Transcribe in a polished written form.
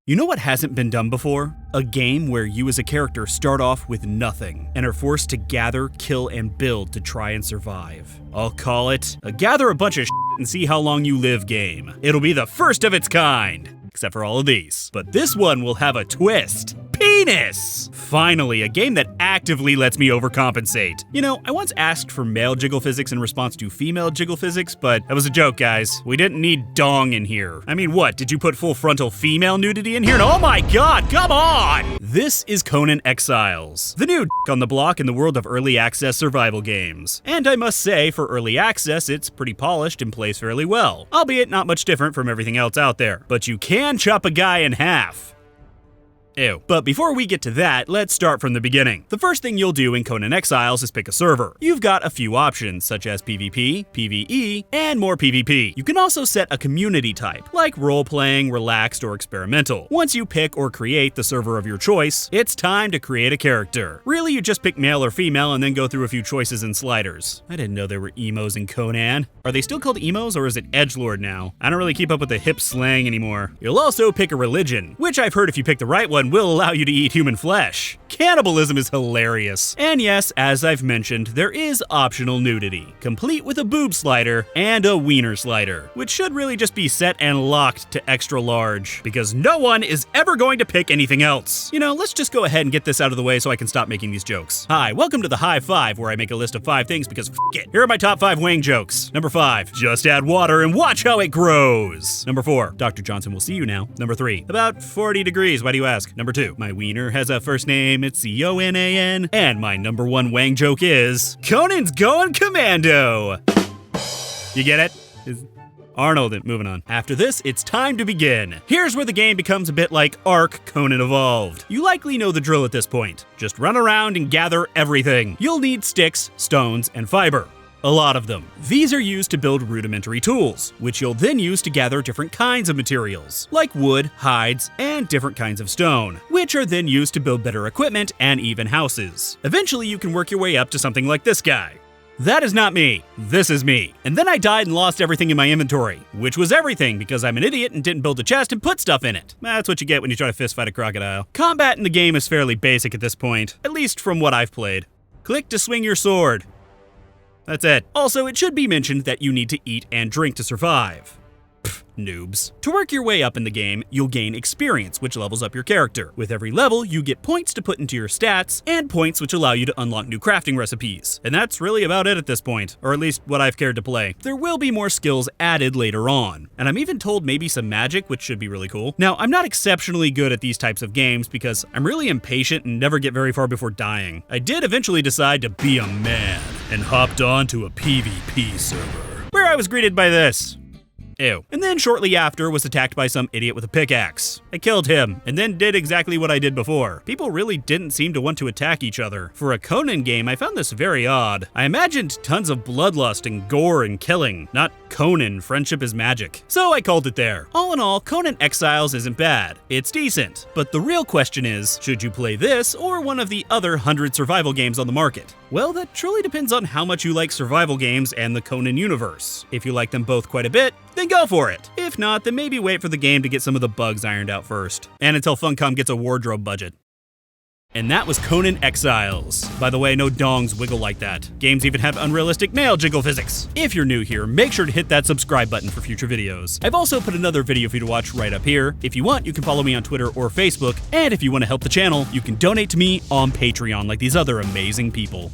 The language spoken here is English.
You know what hasn't been done before? A game where you as a character start off with nothing and are forced to gather, kill, and build to try and survive. I'll call it a gather a bunch of and see how long you live game. It'll be the first of its kind, except for all of these. But this one will have a twist. Penis! Finally, a game that actively lets me overcompensate. You know, I once asked for male jiggle physics in response to female jiggle physics, but that was a joke, guys. We didn't need dong in here. I mean, what, did you put full frontal female nudity in here? Oh my god, come on! This is Conan Exiles, the new on the block in the world of early access survival games. And I must say, for early access, it's pretty polished and plays fairly well, albeit not much different from everything else out there. But you can chop a guy in half. Ew. But before we get to that, let's start from the beginning. The first thing you'll do in Conan Exiles is pick a server. You've got a few options, such as PvP, PvE, and more PvP. You can also set a community type, like role-playing, relaxed, or experimental. Once you pick or create the server of your choice, it's time to create a character. Really, you just pick male or female and then go through a few choices and sliders. I didn't know there were emos in Conan. Are they still called emos, or is it edgelord now? I don't really keep up with the hip slang anymore. You'll also pick a religion, which I've heard if you pick the right one will allow you to eat human flesh. Cannibalism is hilarious. And yes, as I've mentioned, there is optional nudity, complete with a boob slider and a wiener slider, which should really just be set and locked to extra large, because no one is ever going to pick anything else. You know, let's just go ahead and get this out of the way so I can stop making these jokes. Hi, welcome to the Hive 5, where I make a list of 5 things because f it. Here are my top 5 Wang jokes. Number 5, just add water and watch how it grows. Number 4, Dr. Johnson will see you now. Number 3, about 40 degrees, why do you ask? Number 2, my wiener has a first name, it's C-O-N-A-N. And my number 1 Wang joke is, Conan's going commando. You get it? Arnold, moving on. After this, it's time to begin. Here's where the game becomes a bit like Ark Conan Evolved. You likely know the drill at this point. Just run around and gather everything. You'll need sticks, stones, and fiber. A lot of them. These are used to build rudimentary tools, which you'll then use to gather different kinds of materials, like wood, hides, and different kinds of stone, which are then used to build better equipment and even houses. Eventually, you can work your way up to something like this guy. That is not me. This is me. And then I died and lost everything in my inventory, which was everything because I'm an idiot and didn't build a chest and put stuff in it. That's what you get when you try to fistfight a crocodile. Combat in the game is fairly basic at this point, at least from what I've played. Click to swing your sword. That's it. Also, it should be mentioned that you need to eat and drink to survive. Pfft, noobs. To work your way up in the game, you'll gain experience, which levels up your character. With every level, you get points to put into your stats, and points which allow you to unlock new crafting recipes. And that's really about it at this point, or at least what I've cared to play. There will be more skills added later on, and I'm even told maybe some magic, which should be really cool. Now, I'm not exceptionally good at these types of games because I'm really impatient and never get very far before dying. I did eventually decide to be a man, and hopped on to a PvP server, where I was greeted by this. Ew. And then shortly after was attacked by some idiot with a pickaxe. I killed him, and then did exactly what I did before. People really didn't seem to want to attack each other. For a Conan game, I found this very odd. I imagined tons of bloodlust and gore and killing, not Conan, friendship is magic. So I called it there. All in all, Conan Exiles isn't bad. It's decent. But the real question is, should you play this or one of the other 100 survival games on the market? Well, that truly depends on how much you like survival games and the Conan universe. If you like them both quite a bit, then go for it. If not, then maybe wait for the game to get some of the bugs ironed out first. And until Funcom gets a wardrobe budget. And that was Conan Exiles. By the way, no dongs wiggle like that. Games even have unrealistic male jiggle physics. If you're new here, make sure to hit that subscribe button for future videos. I've also put another video for you to watch right up here. If you want, you can follow me on Twitter or Facebook. And if you want to help the channel, you can donate to me on Patreon like these other amazing people.